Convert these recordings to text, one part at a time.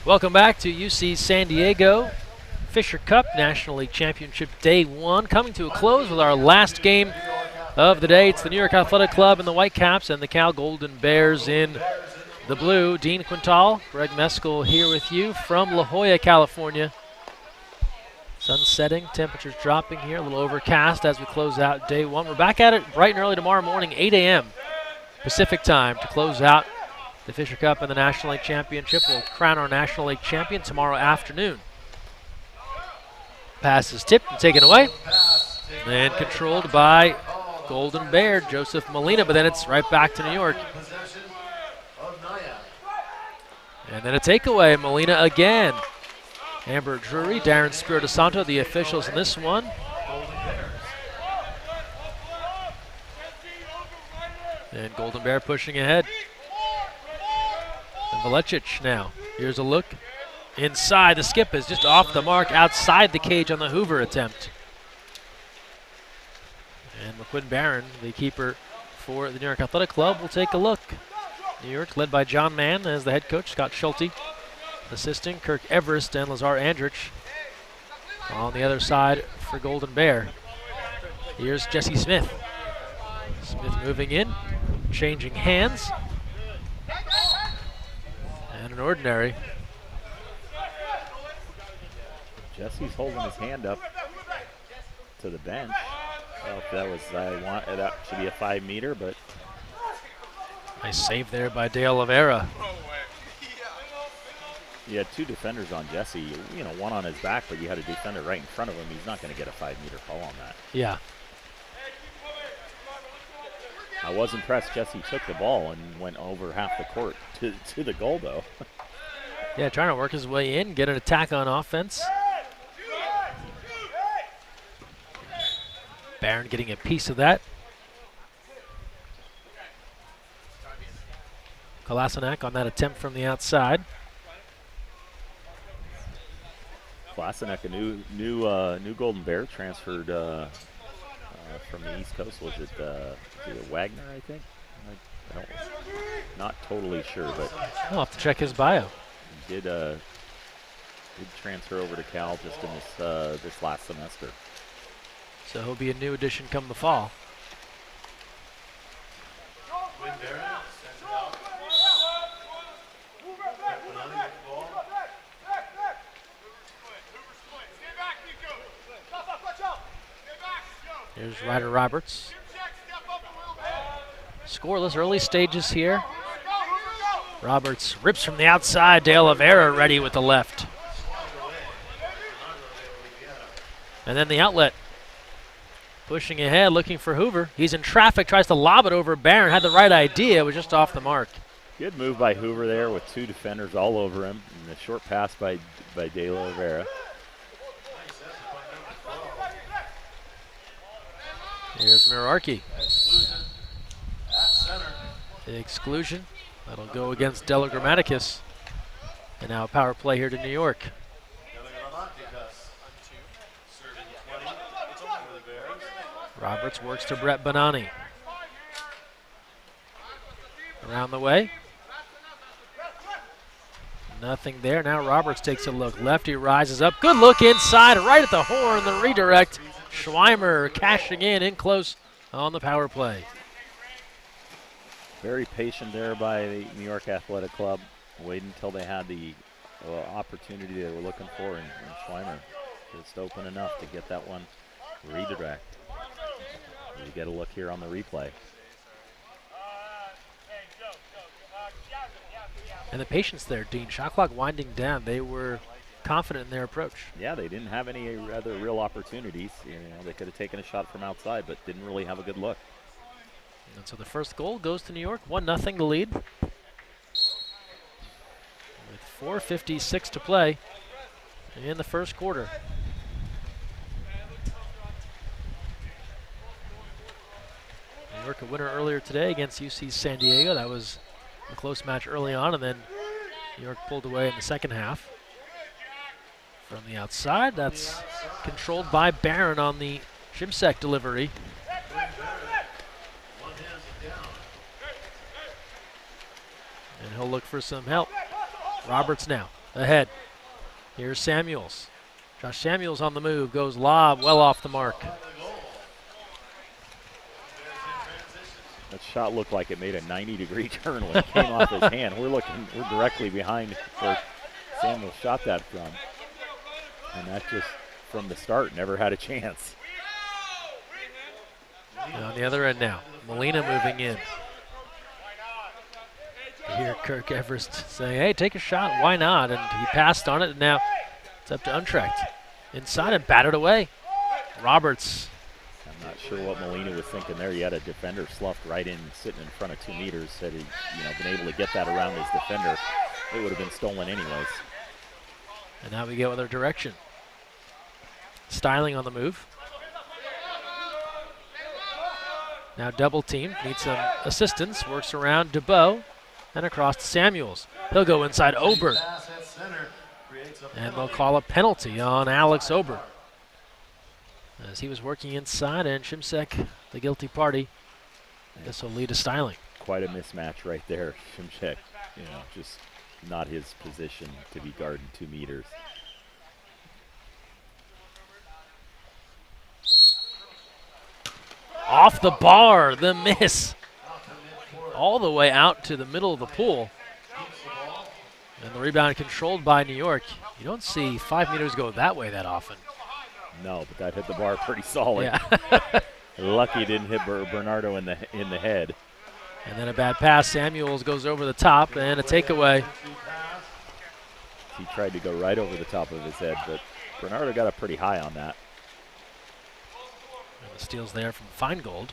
Welcome back to UC San Diego Fisher Cup National League Championship Day 1, coming to a close with our last game of the day. It's the New York Athletic Club in the Whitecaps and the Cal Golden Bears in the blue. Dean Quintal, Greg Meskel here with you from La Jolla, California. Sun setting, temperatures dropping here, a little overcast as we close out Day 1. We're back at it bright and early tomorrow morning, 8 a.m. Pacific time, to close out the Fisher Cup and the National League Championship. We'll crown our National League champion tomorrow afternoon. Pass is tipped and taken away, and controlled by Golden Bear, Joseph Molina, but then it's right back to New York. And then a takeaway, Molina again. Amber Drury, Darren Spirito Santo, the officials in this one. And Golden Bear pushing ahead. And Valecic now. Here's a look inside. The skip is just off the mark outside the cage on the Hoover attempt. And McQuinn Barron, the keeper for the New York Athletic Club, will take a look. New York led by John Mann as the head coach, Scott Schulte assisting, Kirk Everest and Lazar Andrich on the other side for Golden Bear. Here's Jesse Smith. Smith moving in, changing hands. And an ordinary. Jesse's holding his hand up to the bench. Well, if that was, that should be a 5-meter, but. Nice save there by Dale Oliveira. You had two defenders on Jesse, one on his back, but you had a defender right in front of him. He's not going to get a 5-meter call on that. Yeah. I was impressed Jesse took the ball and went over half the court to the goal, though. Yeah, trying to work his way in, get an attack on offense. Barron getting a piece of that. Kolasenak on that attempt from the outside. Kolasenak, a new Golden Bear, transferred from the East Coast. Was it Wagner, I think? Not totally sure, but I'll have to check his bio. He did transfer over to Cal just in this last semester. So he'll be a new addition come the fall. Here's Ryder Roberts. Scoreless early stages here. Roberts rips from the outside. Dale Oliveira ready with the left. And then the outlet. Pushing ahead, looking for Hoover. He's in traffic, tries to lob it over Barron. Had the right idea, was just off the mark. Good move by Hoover there with two defenders all over him. And a short pass by Dale Oliveira. Here's Mirarki. The exclusion. That'll go against Della Grammaticus. And now a power play here to New York. Roberts works to Brett Bonani. Around the way. Nothing there. Now Roberts takes a look. Lefty rises up. Good look inside, right at the horn. The redirect. Schweimer cashing in close on the power play. Very patient there by the New York Athletic Club, waiting until they had the opportunity they were looking for, and Schweimer just open enough to get that one redirect. You get a look here on the replay. And the patience there, Dean. Shot clock winding down. They were confident in their approach. Yeah, they didn't have any other real opportunities. They could have taken a shot from outside, but didn't really have a good look. And so the first goal goes to New York, 1-0 the lead. With 4:56 to play in the first quarter. New York a winner earlier today against UC San Diego. That was a close match early on, and then New York pulled away in the second half. From the outside, that's controlled by Barron on the Shimsek delivery. And he'll look for some help. Roberts now. ahead. Here's Samuels. Josh Samuels on the move, goes lob, well off the mark. That shot looked like it made a 90-degree turn when it came off his hand. We're directly behind where Samuel shot that from. And that just, from the start, never had a chance. And on the other end now, Molina moving in. You hear Kirk Everest saying, hey, take a shot, why not? And he passed on it, and now it's up to Untrecht. Inside and batted away. Roberts. I'm not sure what Molina was thinking there. He had a defender sloughed right in, sitting in front of 2 meters. Had he been able to get that around his defender, it would have been stolen anyways. And now we get with our direction. Styling on the move. Now double team, needs some assistance, works around DeBow and across to Samuels. He'll go inside Obert. And they'll call a penalty on Alex Obert, as he was working inside, and Shimsek, the guilty party. This will lead to Styling. Quite a mismatch right there. Shimsek, just not his position to be guarding 2 meters. Off the bar, the miss. All the way out to the middle of the pool. And the rebound controlled by New York. You don't see 5 meters go that way that often. No, but that hit the bar pretty solid. Yeah. Lucky it didn't hit Bernardo in the head. And then a bad pass. Samuels goes over the top and a takeaway. He tried to go right over the top of his head, but Bernardo got up pretty high on that. And the steals there from Feingold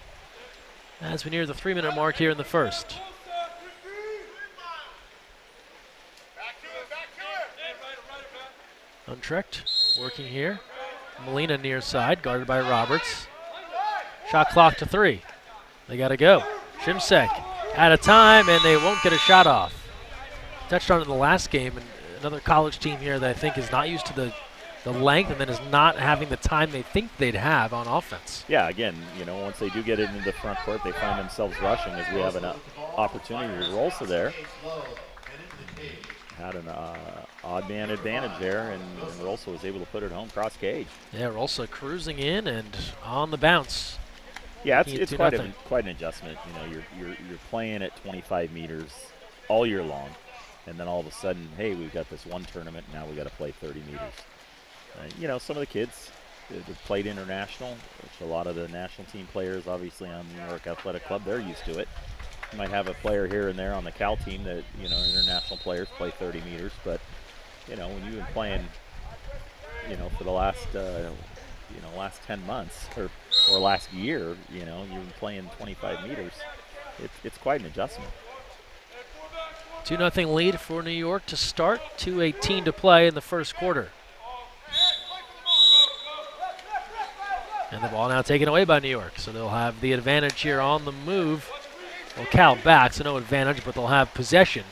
as we near the 3-minute mark here in the first. Untrecht working here. Molina near side, guarded by Roberts. Shot clock to 3. They got to go. Shimsek out of time, and they won't get a shot off. Touched on it in the last game, and another college team here that I think is not used to the length and then is not having the time they think they'd have on offense. Yeah, again, once they do get it into the front court, they find themselves rushing as we have an opportunity to Rolsa there. Had an odd man advantage there, and Rolsa was able to put it home cross cage. Yeah, Rolsa cruising in and on the bounce. Yeah, it's quite an adjustment. You're playing at 25 meters all year long, and then all of a sudden, hey, we've got this one tournament, and now we got to play 30 meters. Some of the kids that played international, which a lot of the national team players, obviously on the New York Athletic Club, they're used to it. You might have a player here and there on the Cal team that, international players play 30 meters, but, when you've been playing, for the last, last 10 months or last year, you've been playing 25 meters, it's quite an adjustment. 2-0 lead for New York to start, 2:18 to play in the first quarter. And the ball now taken away by New York, so they'll have the advantage here on the move. Well, Cal back, so no advantage, but they'll have possession.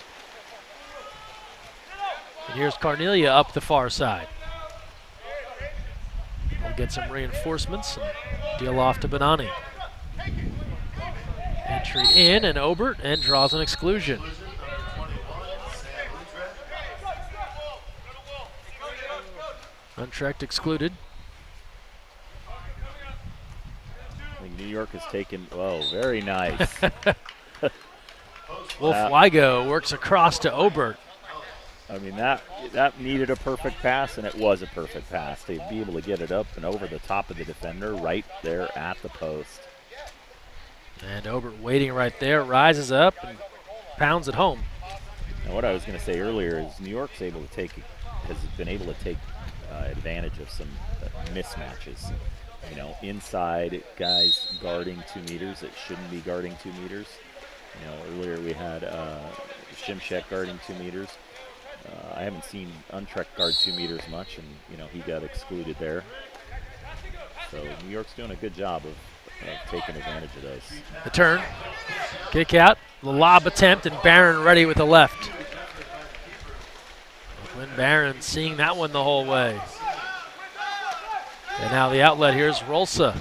And here's Carnelia up the far side. We'll get some reinforcements and deal off to Bonani. Entry in, and Obert, and draws an exclusion. Untrecht excluded. I think New York has taken, very nice. Wolf Weigo works across to Obert. I mean, that needed a perfect pass, and it was a perfect pass. They'd be able to get it up and over the top of the defender right there at the post. And Obert waiting right there, rises up and pounds it home. Now, what I was going to say earlier is New York's has been able to take advantage of some mismatches. Inside guys guarding 2 meters that shouldn't be guarding 2 meters. Earlier we had Shimsek guarding 2 meters. I haven't seen Untrecht guard 2 meters much, and he got excluded there. So New York's doing a good job of taking advantage of those. The turn, kick out, the lob attempt, and Barron ready with the left. Quinn Barron seeing that one the whole way. And now the outlet here is Rolsa.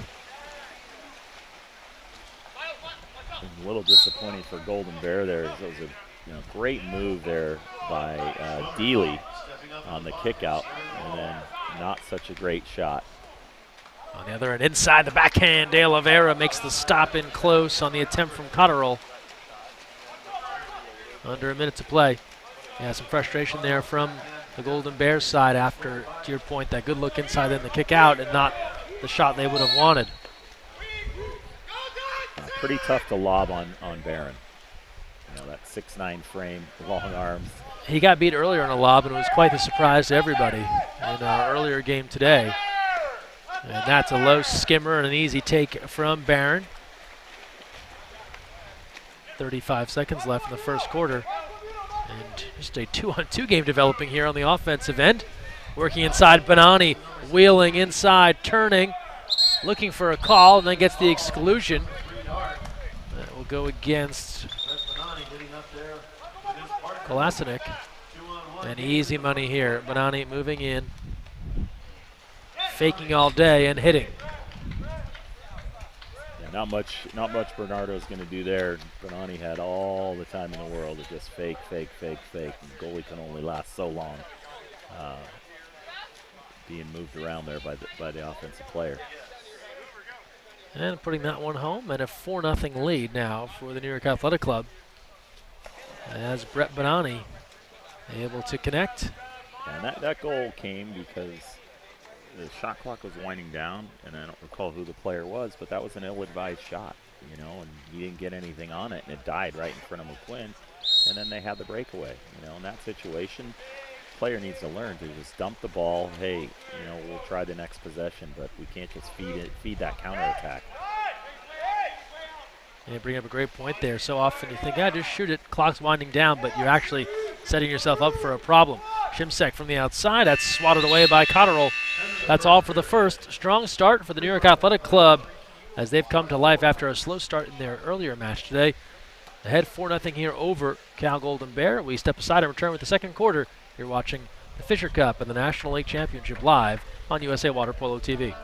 A little disappointing for Golden Bear there. It was a great move there by Dealey on the kick out, and then not such a great shot. On the other end, inside the backhand, De Oliveira makes the stop in close on the attempt from Cotterill. Under a minute to play. Yeah, some frustration there from the Golden Bears side after, to your point, that good look inside, then the kick out, and not the shot they would have wanted. Pretty tough to lob on Barron. You know, that 6'9" frame, long arms. He got beat earlier on a lob, and it was quite the surprise to everybody in our earlier game today. And that's a low skimmer and an easy take from Barron. 35 seconds left in the first quarter. And just a 2-on-2 game developing here on the offensive end. Working inside, Bonani wheeling inside, turning, looking for a call, and then gets the exclusion. That will go against Kolasinic. And easy money here. Bonani moving in, faking all day and hitting. Yeah, not much Bernardo's going to do there. Bonani had all the time in the world to just fake. And goalie can only last so long, being moved around there by the offensive player. And putting that one home, and a 4-0 lead now for the New York Athletic Club, as Brett Bonani able to connect. And that goal came because the shot clock was winding down, and I don't recall who the player was, but that was an ill-advised shot, you know, and he didn't get anything on it, and it died right in front of McQuinn, and then they had the breakaway. You know, in that situation, the player needs to learn to just dump the ball. Hey, you know, we'll try the next possession, but we can't just feed that counterattack. And you bring up a great point there. So often you think, yeah, just shoot it, clock's winding down, but you're actually setting yourself up for a problem. Shimsek from the outside, that's swatted away by Cotterill. That's all for the first. Strong start for the New York Athletic Club as they've come to life after a slow start in their earlier match today. Ahead 4-0 here over Cal Golden Bear. We step aside and return with the second quarter. You're watching the Fisher Cup and the National League Championship live on USA Water Polo TV.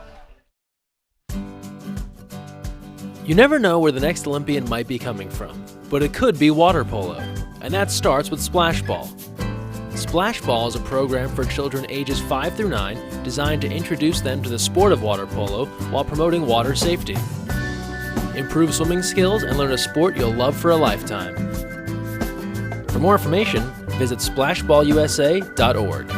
You never know where the next Olympian might be coming from, but it could be water polo, and that starts with Splash Ball. Splash Ball is a program for children ages 5 through 9 designed to introduce them to the sport of water polo while promoting water safety. Improve swimming skills and learn a sport you'll love for a lifetime. For more information, visit splashballusa.org.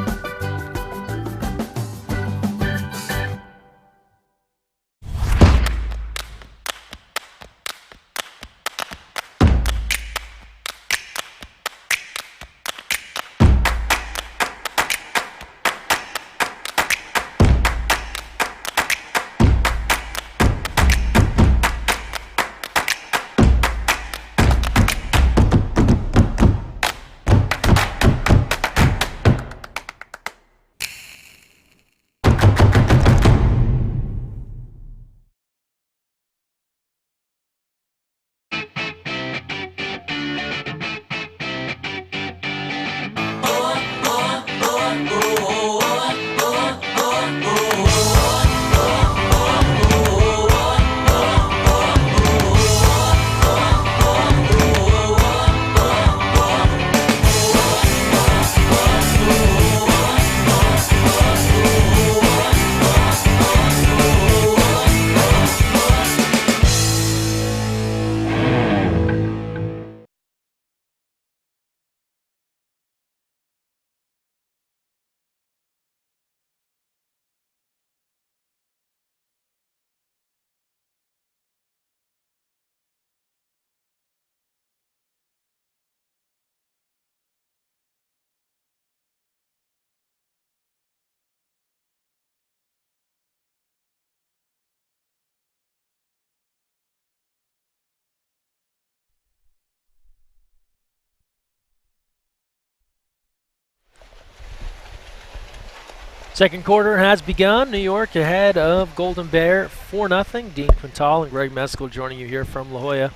Second quarter has begun. New York ahead of Golden Bear 4-0. Dean Quintal and Greg Meskel joining you here from La Jolla.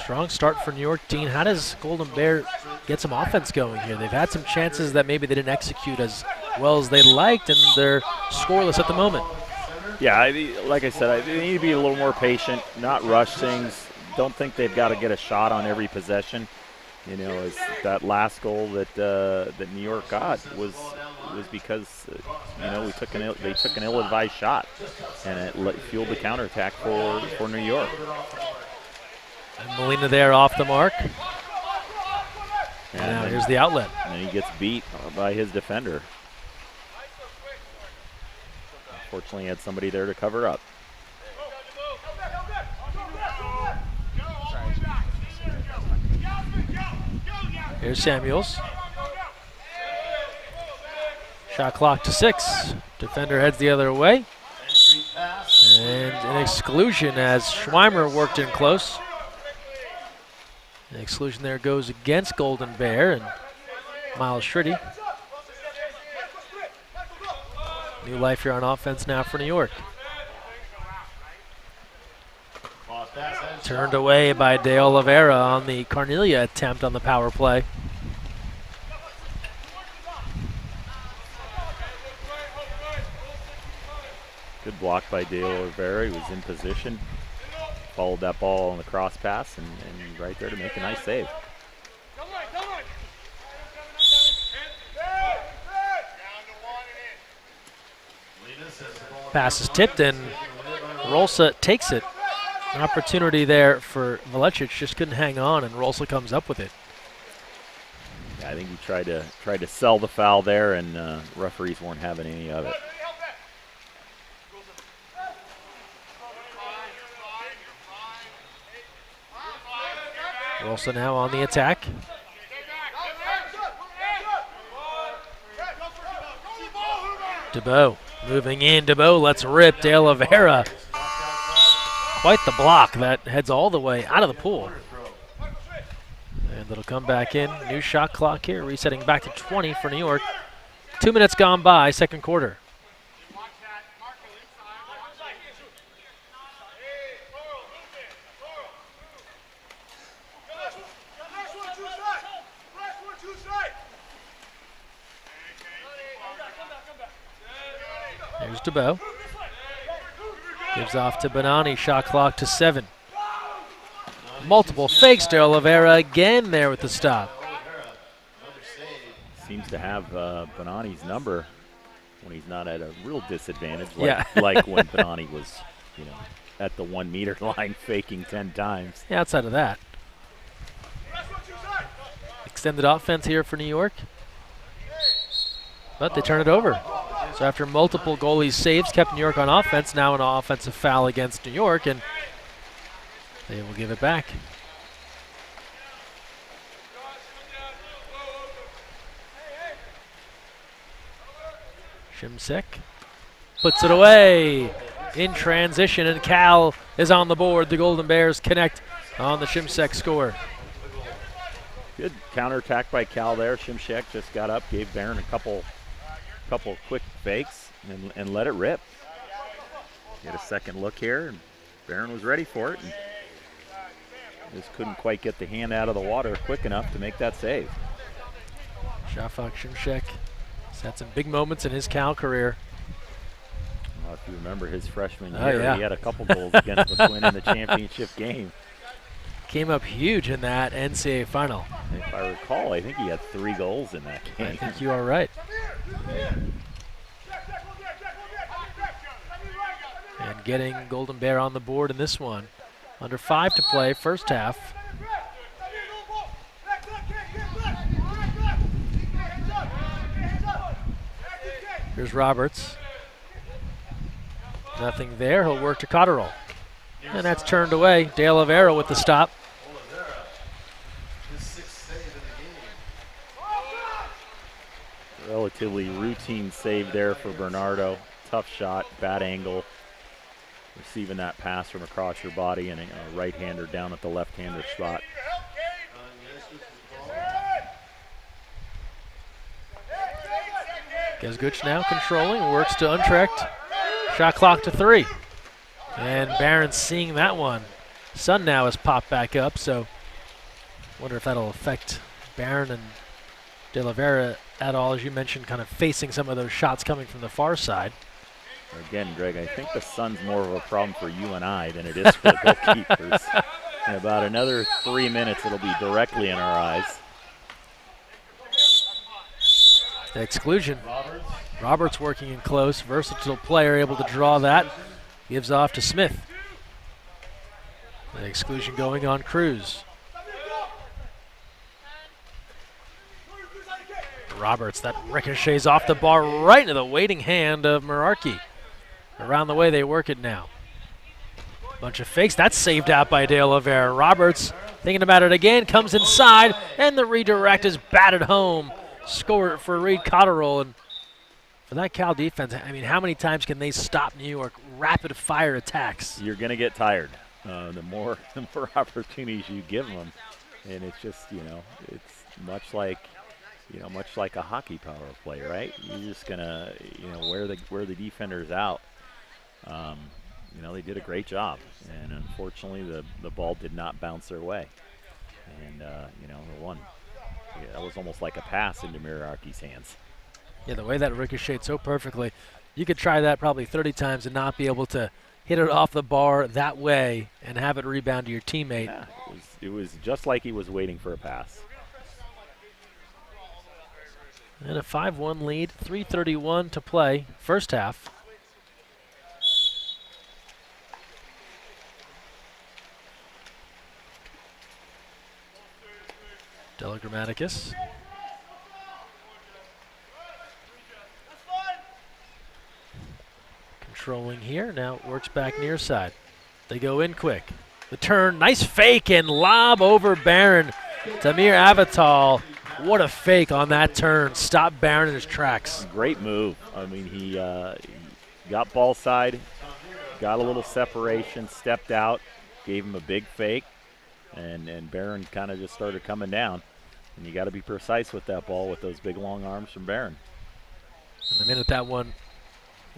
Strong start for New York. Dean, how does Golden Bear get some offense going here? They've had some chances that maybe they didn't execute as well as they liked, and they're scoreless at the moment. Yeah, like I said, they need to be a little more patient, not rush things. Don't think they've got to get a shot on every possession. You know, is that last goal that that New York got was because you know they took an ill-advised shot, and it fueled the counterattack for New York. And Molina there off the mark. And now here's the outlet. And then he gets beat by his defender. Unfortunately, he had somebody there to cover up. Here's Samuels. Shot clock to 6. Defender heads the other way. And an exclusion as Schweimer worked in close. An exclusion there goes against Golden Bear and Miles Shritty. New life here on offense now for New York. Turned away by De Oliveira on the Carnelia attempt on the power play. Good block by De Oliveira. He was in position, followed that ball on the cross pass, and right there to make a nice save. Pass is tipped and Rolsa takes it. An opportunity there for Velicic, just couldn't hang on, and Rolsa comes up with it. Yeah, I think he tried to sell the foul there, and referees weren't having any of it. Rolsa now on the attack. DeBow moving in. DeBow lets rip. De Oliveira. Quite the block that heads all the way out of the pool. And it'll come back in. New shot clock here, resetting back to 20 for New York. 2 minutes gone by, second quarter. Here's DeBow. Gives off to Bonani, shot clock to 7. Multiple fakes, De Oliveira again there with the stop. Seems to have Bonani's number when he's not at a real disadvantage, like, like when Bonani was, you know, at the 1 meter line faking 10 times. Yeah, outside of that. Extended offense here for New York. But they turn it over. So after multiple goalie saves kept New York on offense, now an offensive foul against New York, and they will give it back. Shimsek puts it away in transition, and Cal is on the board. The Golden Bears connect on the Shimsek score. Good counterattack by Cal there. Shimsek just got up, gave Barron a couple quick fakes, and let it rip. Get a second look here, and Barron was ready for it, and just couldn't quite get the hand out of the water quick enough to make that save. Shafak Shimsek has had some big moments in his Cal career. Well, if you remember his freshman year, yeah. He had a couple goals against McQuinn in the championship game. Came up huge in that NCAA final. If I recall, I think he had 3 goals in that game. I think you are right. And getting Golden Bear on the board in this one. Under 5 to play, first half. Here's Roberts. Nothing there. He'll work to Cotterill. And that's turned away. De Oliveira with the stop. Relatively routine save there for Bernardo. Tough shot, bad angle. Receiving that pass from across your body, and a right-hander down at the left-hander spot. Gesguch now controlling, works to Utrecht. Shot clock to 3. And Barron seeing that one. Sun now has popped back up, so wonder if that'll affect Barron and De Oliveira at all, as you mentioned, kind of facing some of those shots coming from the far side. Again, Greg, I think the sun's more of a problem for you and I than it is for the goalkeepers. In about another 3 minutes, it'll be directly in our eyes. The exclusion. Roberts working in close, versatile player, able to draw that. Gives off to Smith. The exclusion going on Cruz. Roberts, that ricochets off the bar right into the waiting hand of Merarkey. Around the way they work it now. Bunch of fakes, that's saved out by De Oliveira. Roberts thinking about it again, comes inside, and the redirect is batted home. Score for Reed Cotterill, and for that Cal defense, I mean, how many times can they stop New York rapid fire attacks? You're going to get tired. The more opportunities you give them, and it's just, it's much like a hockey power play, right? You're just gonna, wear the defenders out. They did a great job, and unfortunately, the ball did not bounce their way, and the one, that was almost like a pass into Merarkey's hands. Yeah, the way that ricocheted so perfectly, you could try that probably 30 times and not be able to hit it off the bar that way and have it rebound to your teammate. Yeah, it was just like he was waiting for a pass. And a 5-1 lead, 3:31 to play, first half. Delagrammaticus. Controlling here, now works back near side. They go in quick. The turn, nice fake and lob over Barron. Tamir Avital, what a fake on that turn. Stop Barron in his tracks. Great move. I mean, he got ball side, got a little separation, stepped out, gave him a big fake, and Barron kind of just started coming down. And you got to be precise with that ball with those big long arms from Barron. And the minute that one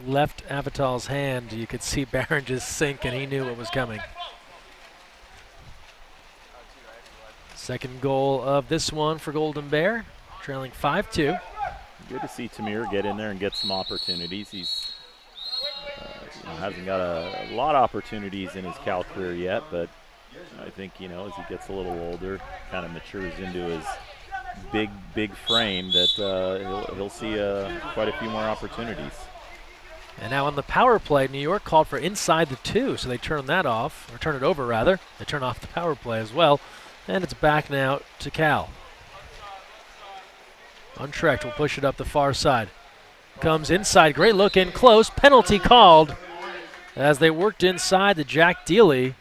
left Avital's hand, you could see Barron just sink, and he knew what was coming. Second goal of this one for Golden Bear, trailing 5-2. Good to see Tamir get in there and get some opportunities. He's hasn't got a lot of opportunities in his Cal career yet, but I think, as he gets a little older, kind of matures into his big frame, that he'll see quite a few more opportunities. And now on the power play, New York called for inside the 2, so they turn that off, or turn it over rather. They turn off the power play as well, and it's back now to Cal. Untrecht will push it up the far side. Comes inside, great look in close, penalty called as they worked inside to Jack Deely.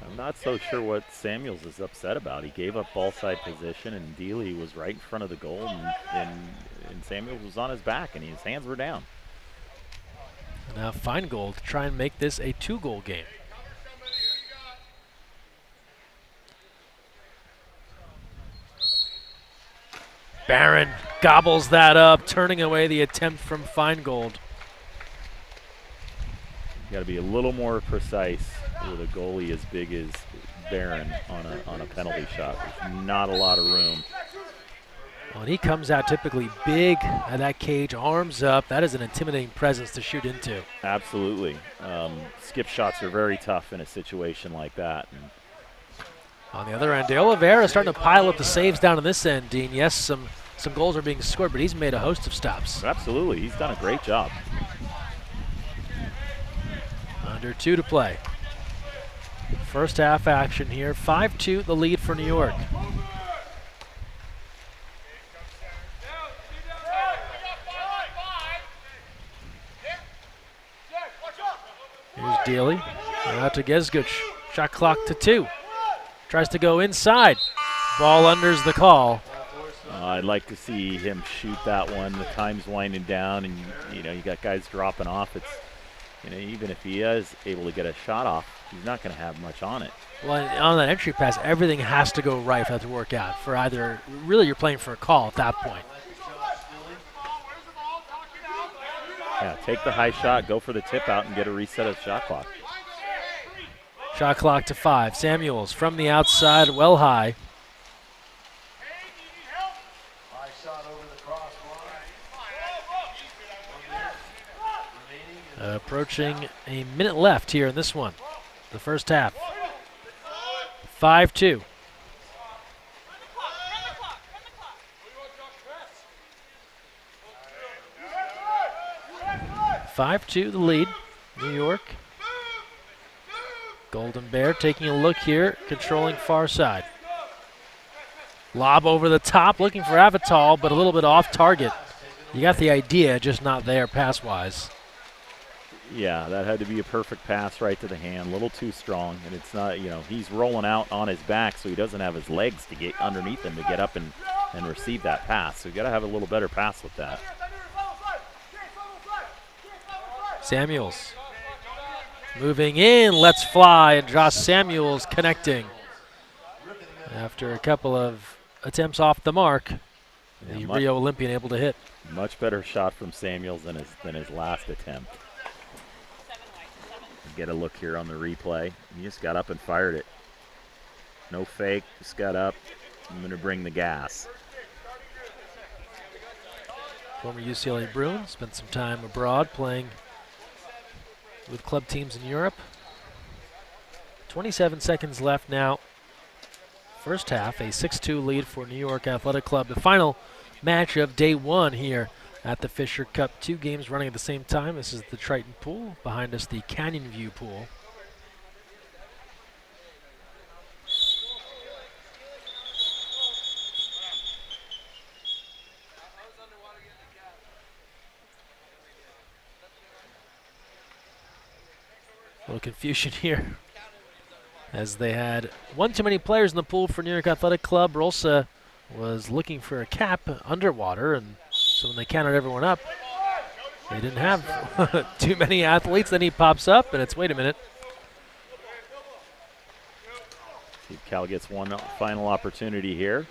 I'm not so sure what Samuels is upset about. He gave up ball side position, and Deely was right in front of the goal, and Samuels was on his back, and his hands were down. And now Feingold to try and make this a 2-goal game. Barron gobbles that up, turning away the attempt from Feingold. You got to be a little more precise with a goalie as big as Barron on a penalty shot. There's not a lot of room. Well, and he comes out typically big at that cage, arms up. That is an intimidating presence to shoot into. Absolutely. Skip shots are very tough in a situation like that. And on the other end, De Oliveira starting to pile up the saves down on this end, Dean. Yes, some goals are being scored, but he's made a host of stops. Absolutely. He's done a great job. Under 2 to play. First half action here. 5-2 the lead for New York. Here's Deely. Out to Gesguch. Shot clock to 2. Tries to go inside. Ball unders the call. I'd like to see him shoot that one. The time's winding down, and you got guys dropping off. It's even if he is able to get a shot off, he's not going to have much on it. Well, on that entry pass, everything has to go right for that to work out. For either, really, you're playing for a call at that point. Yeah, take the high shot, go for the tip out, and get a reset of shot clock. Shot clock to 5. Samuels from the outside, well high. Approaching a minute left here in this one, the first half. 5-2. 5-2 the lead, New York. Golden Bear taking a look here, controlling far side. Lob over the top, looking for Avatal, but a little bit off target. You got the idea, just not there pass-wise. Yeah, that had to be a perfect pass right to the hand, a little too strong, and it's not, you know, he's rolling out on his back, so he doesn't have his legs to get underneath him to get up and receive that pass. So you got to have a little better pass with that. Samuels moving in, let's fly, and Josh Samuels connecting. After a couple of attempts off the mark, the Rio Olympian able to hit. Much better shot from Samuels than his last attempt. Get a look here on the replay. He just got up and fired it. No fake, just got up. I'm going to bring the gas. Former UCLA Bruin, spent some time abroad playing with club teams in Europe. 27 seconds left now. First half, a 6-2 lead for New York Athletic Club. The final match of day one here at the Fisher Cup. 2 games running at the same time. This is the Triton pool. Behind us, the Canyon View pool. A little confusion here, as they had one too many players in the pool for New York Athletic Club. Rolsa was looking for a cap underwater, and so when they counted everyone up, they didn't have too many athletes. Then he pops up, and it's, wait a minute. See if Cal gets one final opportunity here.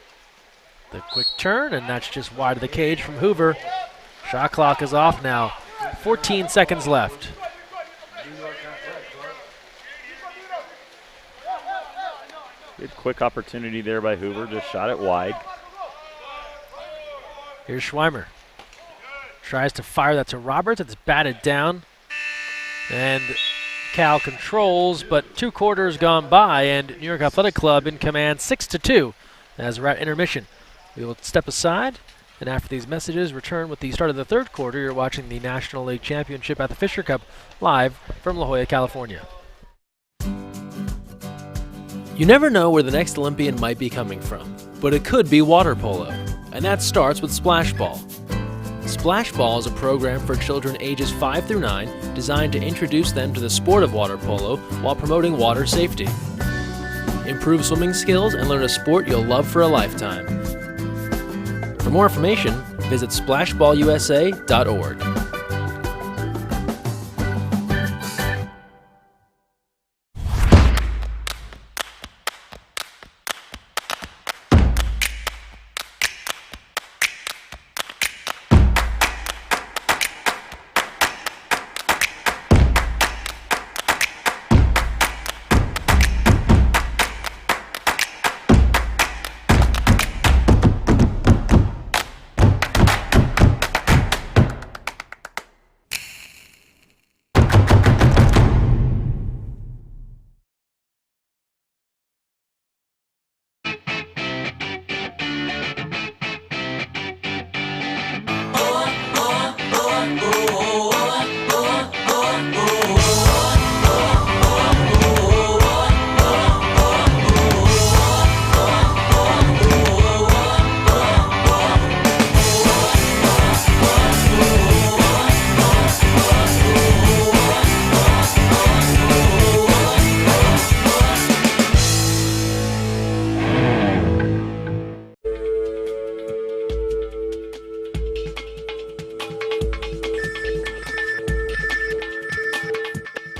The quick turn, and that's just wide of the cage from Hoover. Shot clock is off now. 14 seconds left. Good quick opportunity there by Hoover, just shot it wide. Here's Schweimer. Tries to fire that to Roberts. It's batted down. And Cal controls, but 2 quarters gone by, and New York Athletic Club in command 6-2 as we're at intermission. We will step aside, and after these messages, return with the start of the 3rd quarter. You're watching the National League Championship at the Fisher Cup live from La Jolla, California. You never know where the next Olympian might be coming from, but it could be water polo, and that starts with Splash Ball. Splash Ball is a program for children ages 5 through 9 designed to introduce them to the sport of water polo while promoting water safety. Improve swimming skills and learn a sport you'll love for a lifetime. For more information, visit splashballusa.org.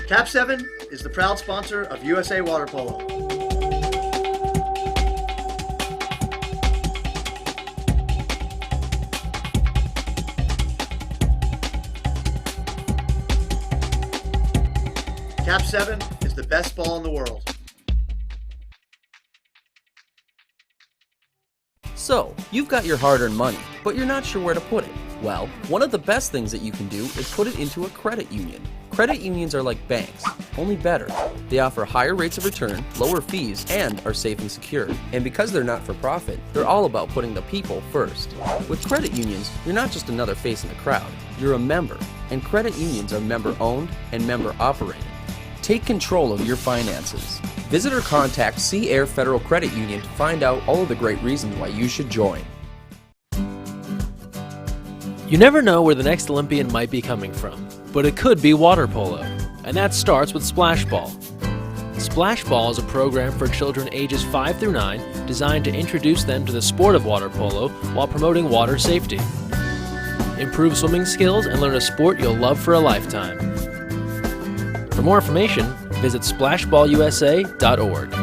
Cap 7 is the proud sponsor of USA Water Polo. Cap 7 is the best ball in the world. So, you've got your hard-earned money, but you're not sure where to put it. Well, one of the best things that you can do is put it into a credit union. Credit unions are like banks, only better. They offer higher rates of return, lower fees, and are safe and secure. And because they're not for profit, they're all about putting the people first. With credit unions, you're not just another face in the crowd, you're a member. And credit unions are member-owned and member-operated. Take control of your finances. Visit or contact Sea Air Federal Credit Union to find out all of the great reasons why you should join. You never know where the next Olympian might be coming from, but it could be water polo, and that starts with Splash Ball. Splash Ball is a program for children ages 5 through 9 designed to introduce them to the sport of water polo while promoting water safety. Improve swimming skills and learn a sport you'll love for a lifetime. For more information, visit splashballusa.org.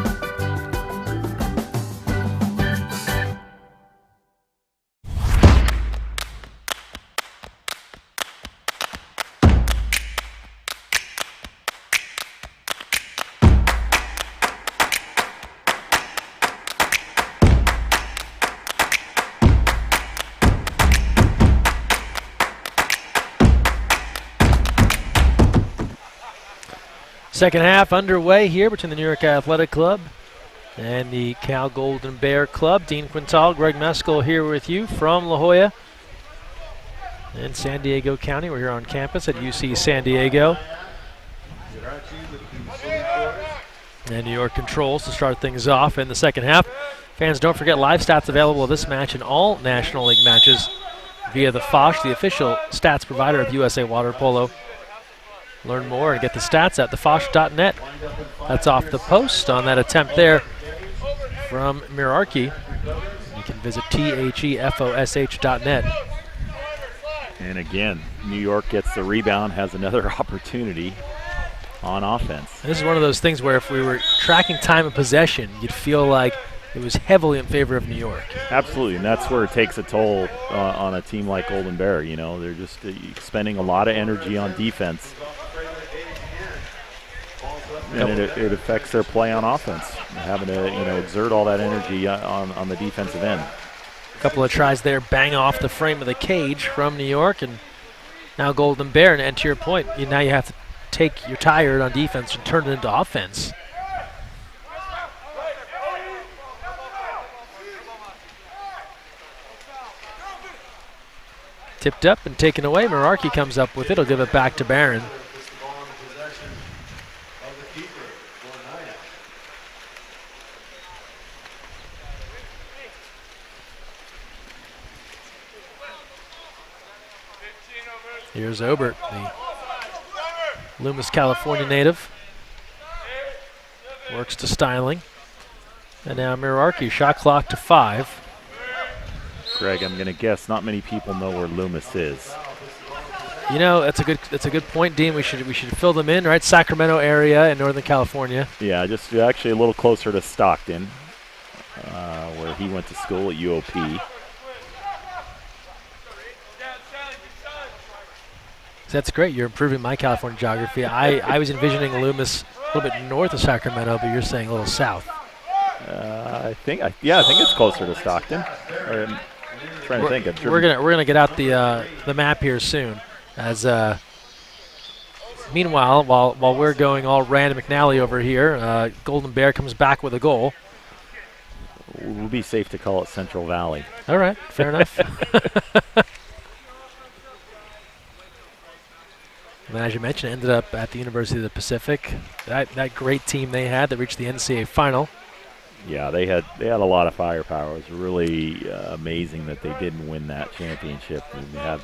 Second half underway here between the New York Athletic Club and the Cal Golden Bear Club. Dean Quintal, Greg Meskel here with you from La Jolla in San Diego County. We're here on campus at UC San Diego. And New York controls to start things off in the second half. Fans, don't forget live stats available of this match and all National League matches via the FOSH, the official stats provider of USA Water Polo. Learn more and get the stats at thefosh.net. That's off the post on that attempt there from Mirarki. You can visit thefosh.net. And again, New York gets the rebound, has another opportunity on offense. This is one of those things where if we were tracking time of possession, you'd feel like it was heavily in favor of New York. Absolutely, and that's where it takes a toll on a team like Golden Bear. You know, they're just spending a lot of energy on defense. And it affects their play on offense, having to exert all that energy on the defensive end. A couple of tries there, bang off the frame of the cage from New York, and now Golden Bear. And to your point, now you have to take your tired on defense and turn it into offense. Tipped up and taken away. Mirarki comes up with it. He'll give it back to Barron. Here's Obert, the Loomis, California native. Works to styling. And now Mirarki, shot clock to 5. Greg, I'm going to guess not many people know where Loomis is. You know, that's a good point, Dean. We should fill them in, right? Sacramento area in Northern California. Yeah, just actually a little closer to Stockton, where he went to school at UOP. That's great. You're improving my California geography. I was envisioning Loomis a little bit north of Sacramento, but you're saying a little south. I think it's closer to Stockton. I'm trying to think. We're gonna get out the map here soon. As meanwhile, while we're going all Rand McNally over here, Golden Bear comes back with a goal. We'll be safe to call it Central Valley. All right, fair enough. And as you mentioned, ended up at the University of the Pacific. That great team they had that reached the NCAA final. Yeah, they had a lot of firepower. It was really amazing that they didn't win that championship. And they had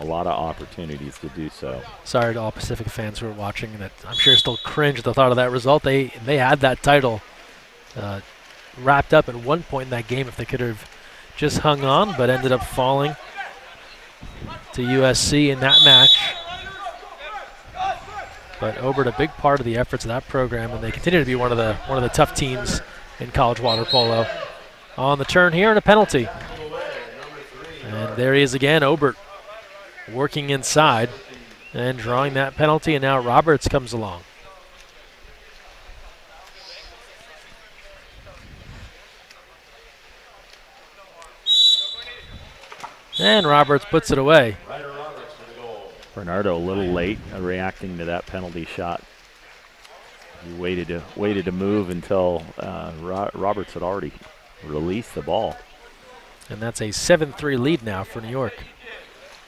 a lot of opportunities to do so. Sorry to all Pacific fans who are watching that I'm sure still cringe at the thought of that result. They had that title wrapped up at one point in that game if they could have just hung on, but ended up falling to USC in that match. But Obert, a big part of the efforts of that program, and they continue to be one of the tough teams in college water polo. On the turn here and a penalty. And there he is again, Obert, working inside and drawing that penalty, and now Roberts comes along. And Roberts puts it away. Bernardo a little late reacting to that penalty shot. He waited to move until Roberts had already released the ball. And that's a 7-3 lead now for New York.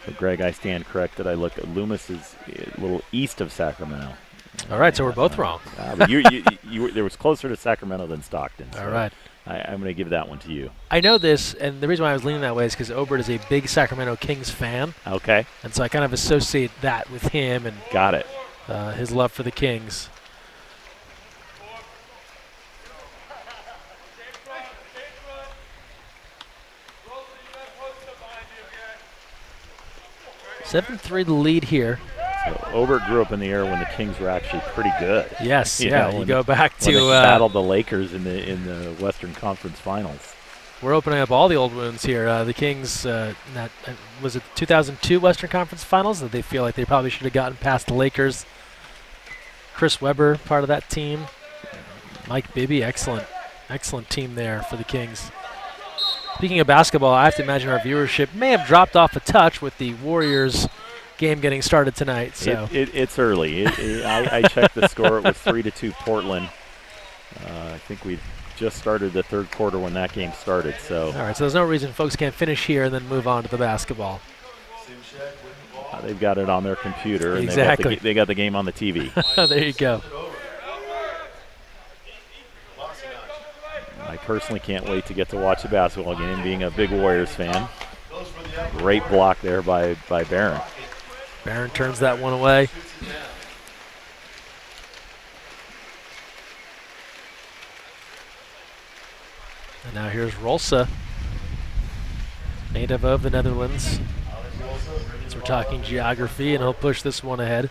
But Greg, I stand corrected. I looked at Loomis is a little east of Sacramento. All right, so we're both wrong. But there was closer to Sacramento than Stockton. So all right. I'm going to give that one to you. I know this, and the reason why I was leaning that way is because Obert is a big Sacramento Kings fan. Okay. And so I kind of associate that with him and got it. His love for the Kings. (7-3) the lead here. So Obert grew up in the era when the Kings were actually pretty good. Yes, you know, go back to when they battled the Lakers in the Western Conference Finals. We're opening up all the old wounds here. The Kings, was it 2002 Western Conference Finals that they feel like they probably should have gotten past the Lakers. Chris Webber, part of that team. Mike Bibby, excellent team there for the Kings. Speaking of basketball, I have to imagine our viewership may have dropped off a touch with the Warriors game getting started tonight. So it's early. I checked the score. It was 3-2 Portland. I think we just started the third quarter when that game started. So all right, so there's no reason folks can't finish here and then move on to the basketball. They've got it on their computer. And exactly. They got the game on the TV. There you go. I personally can't wait to get to watch the basketball game, being a big Warriors fan. Great block there by Barron. Barron turns that one away. And now here's Rolsa, native of the Netherlands. As we're talking geography, and he'll push this one ahead.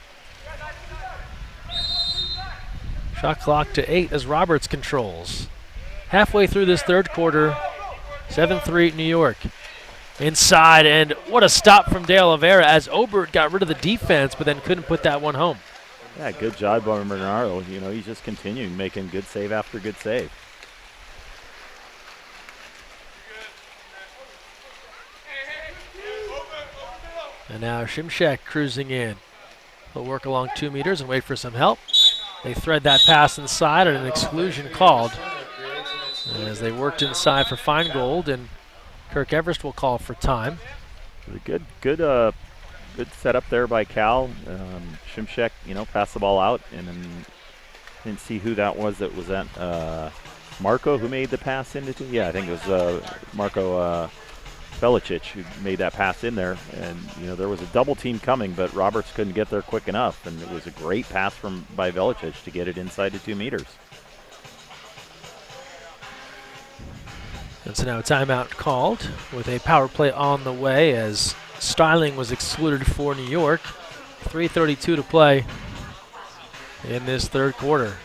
Shot clock to 8 as Roberts controls. Halfway through this third quarter, 7-3 New York. Inside, and what a stop from De Oliveira as Obert got rid of the defense, but then couldn't put that one home. Yeah, good job by Bernardo. You know, he's just continuing making good save after good save. And now Shimshek cruising in. He'll work along 2 meters and wait for some help. They thread that pass inside and an exclusion called as they worked inside for Feingold, and Kirk Everest will call for time. Good setup there by Cal. Shimshek, passed the ball out, and then didn't see who that was. That was that Marco who made the pass into. Yeah, I think it was Marco Velicic who made that pass in there, and there was a double team coming, but Roberts couldn't get there quick enough, and it was a great pass by Velicic to get it inside to 2 meters. And so now a timeout called with a power play on the way as Styling was excluded for New York. 3:32 to play in this third quarter.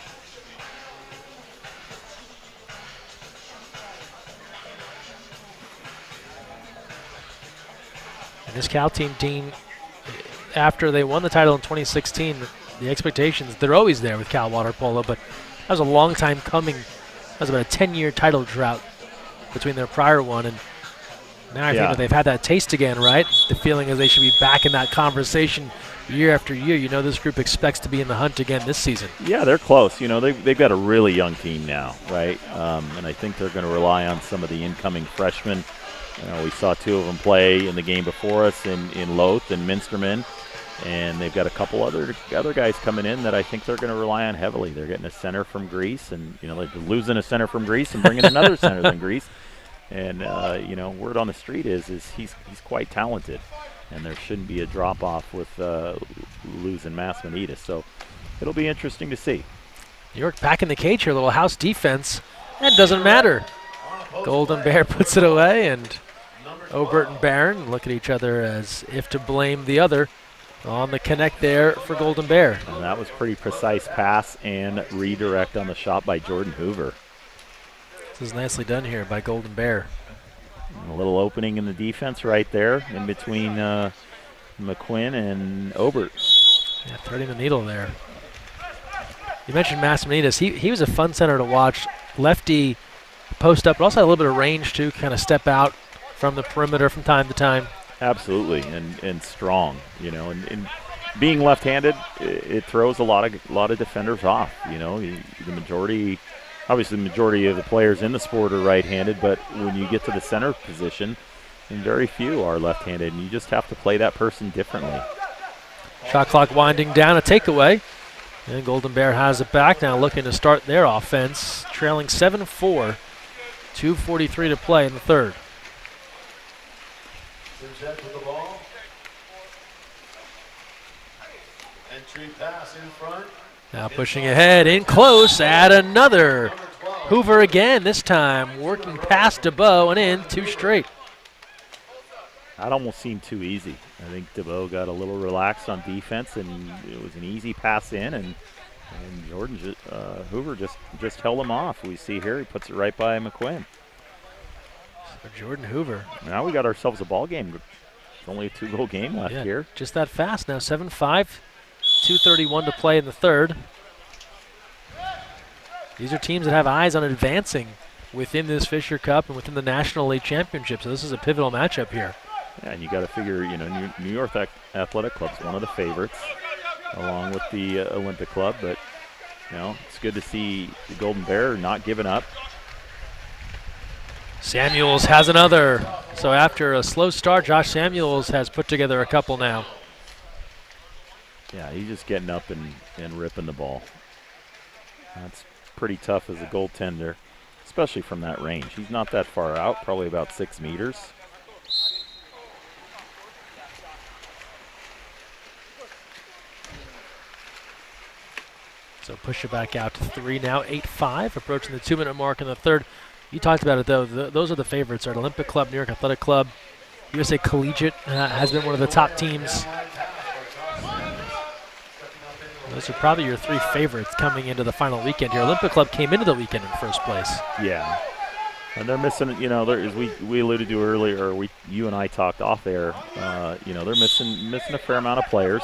And this Cal team, Dean, after they won the title in 2016, the expectations, they're always there with Cal water polo, but that was a long time coming. That was about a 10-year title drought between their prior one, and now I think that they've had that taste again, right? The feeling is they should be back in that conversation year after year. This group expects to be in the hunt again this season. Yeah, they're close. They've got a really young team now, right? And I think they're going to rely on some of the incoming freshmen. We saw 2 of them play in the game before us in Loth and Minsterman, and they've got a couple other guys coming in that I think they're going to rely on heavily. They're getting a center from Greece, and they're losing a center from Greece and bringing another center from Greece. And word on the street is he's quite talented, and there shouldn't be a drop off with losing Masmanitas. So it'll be interesting to see. New York back in the cage here, a little house defense, and doesn't matter. Golden Bear puts it away, and Obert and Barron look at each other as if to blame the other on the connect there for Golden Bear. And that was pretty precise pass and redirect on the shot by Jordan Hoover. This is nicely done here by Golden Bear. A little opening in the defense right there in between McQuinn and Obert. Yeah, threading the needle there. You mentioned Masmanitas. He was a fun center to watch. Lefty post up, but also had a little bit of range too, kind of step out from the perimeter from time to time. Absolutely, and strong, you know, and being left-handed, it throws a lot of defenders off. You know, the majority, obviously, the majority of the players in the sport are right-handed, but when you get to the center position, and very few are left-handed, and you just have to play that person differently. Shot clock winding down, a takeaway. And Golden Bear has it back now, looking to start their offense, trailing 7-4, 2:43 to play in the third. With the ball. Entry pass in front. Now pushing ahead, in close, add another. Hoover again, this time working past DeBow and in, 2 straight. That almost seemed too easy. I think DeBow got a little relaxed on defense, and it was an easy pass in, and Hoover just held him off. We see here he puts it right by McQuinn. So Jordan Hoover. Now we got ourselves a ball game. It's only a 2-goal game left here. Just that fast now, 7-5, 2:31 to play in the third. These are teams that have eyes on advancing within this Fisher Cup and within the National League Championship, so this is a pivotal matchup here. Yeah, and you got to figure, you know, New York Athletic Club's one of the favorites, along with the Olympic Club. But you know, it's good to see the Golden Bear not giving up. Samuels has another. So after a slow start, Josh Samuels has put together a couple now. Yeah, he's just getting up and ripping the ball. That's pretty tough as a goaltender, especially from that range. He's not that far out, probably about 6 meters. So push it back out to 3 now, 8-5, approaching the 2-minute mark in the third. You talked about it, though. Those are the favorites, right? Olympic Club, New York Athletic Club. USA Collegiate has been one of the top teams. Those are probably your 3 favorites coming into the final weekend here. Olympic Club came into the weekend in first place. Yeah. And they're missing, you know, as we alluded to earlier, or you and I talked off air, you know, they're missing a fair amount of players,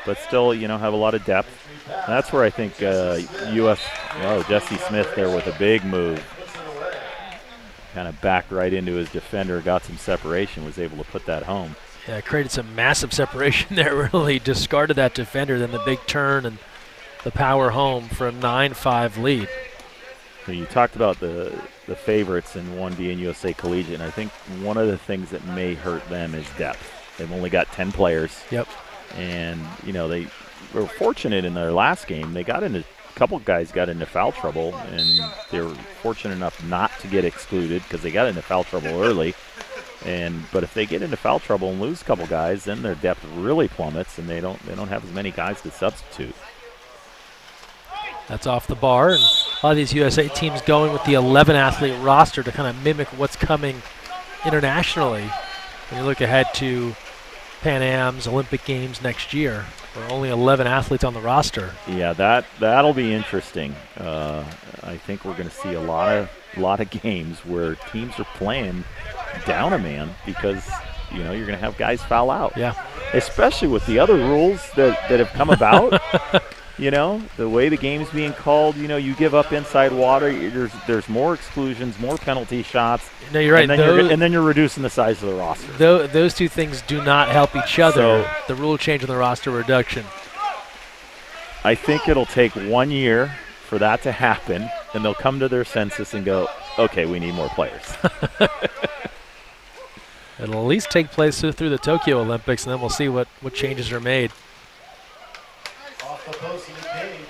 but still, you know, have a lot of depth. And that's where I think Jesse Smith there with a big move. Kind of backed right into his defender, got some separation, was able to put that home. Yeah, created some massive separation there, really discarded that defender, then the big turn and the power home for a 9-5 lead. So you talked about the favorites and one being USA Collegiate, and I think one of the things that may hurt them is depth. They've only got 10 players. Yep. And, you know, they were fortunate in their last game. They got into a couple guys got into foul trouble, and they were fortunate enough not to get excluded because they got into foul trouble early. But if they get into foul trouble and lose a couple guys, then their depth really plummets, and they don't have as many guys to substitute. That's off the bar, and a lot of these USA teams going with the 11-athlete roster to kind of mimic what's coming internationally. When you look ahead to Pan Am's Olympic Games next year, there are only 11 athletes on the roster. Yeah, that'll be interesting. I think we're going to see a lot of games where teams are playing down a man because, you know, you're going to have guys foul out. Yeah. Especially with the other rules that have come about. You know, the way the game's being called, you know, you give up inside water, there's more exclusions, more penalty shots. No, you're right. And then you're reducing the size of the roster. Those two things do not help each other, So, the rule change and the roster reduction. I think it'll take 1 year for that to happen, and they'll come to their senses and go, okay, we need more players. It'll at least take place through the Tokyo Olympics, and then we'll see what changes are made.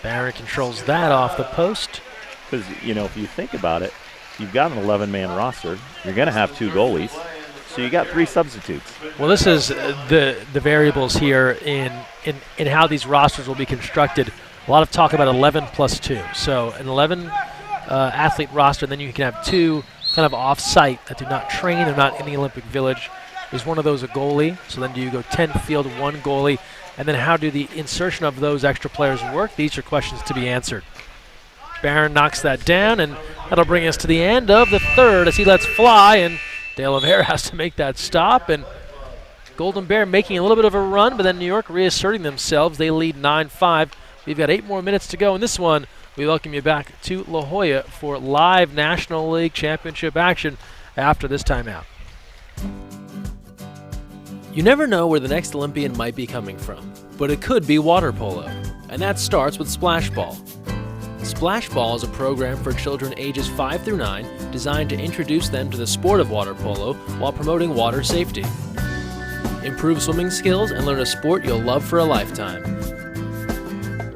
Barron controls that off the post. Because, you know, if you think about it, you've got an 11-man roster. You're going to have 2 goalies. So you got 3 substitutes. Well, this is the variables here in how these rosters will be constructed. A lot of talk about 11 plus 2. So an 11 athlete roster, then you can have 2 kind of off-site that do not train. They're not in the Olympic Village. Is one of those a goalie? So then do you go 10 field, 1 goalie? And then how do the insertion of those extra players work? These are questions to be answered. Barron knocks that down, and that'll bring us to the end of the third as he lets fly, and De Oliveira has to make that stop. And Golden Bear making a little bit of a run, but then New York reasserting themselves. They lead 9-5. We've got 8 more minutes to go in this one. We welcome you back to La Jolla for live National League Championship action after this timeout. You never know where the next Olympian might be coming from, but it could be water polo, and that starts with Splash Ball. Splash Ball is a program for children ages 5 through 9 designed to introduce them to the sport of water polo while promoting water safety. Improve swimming skills and learn a sport you'll love for a lifetime.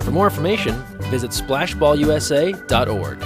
For more information, visit splashballusa.org.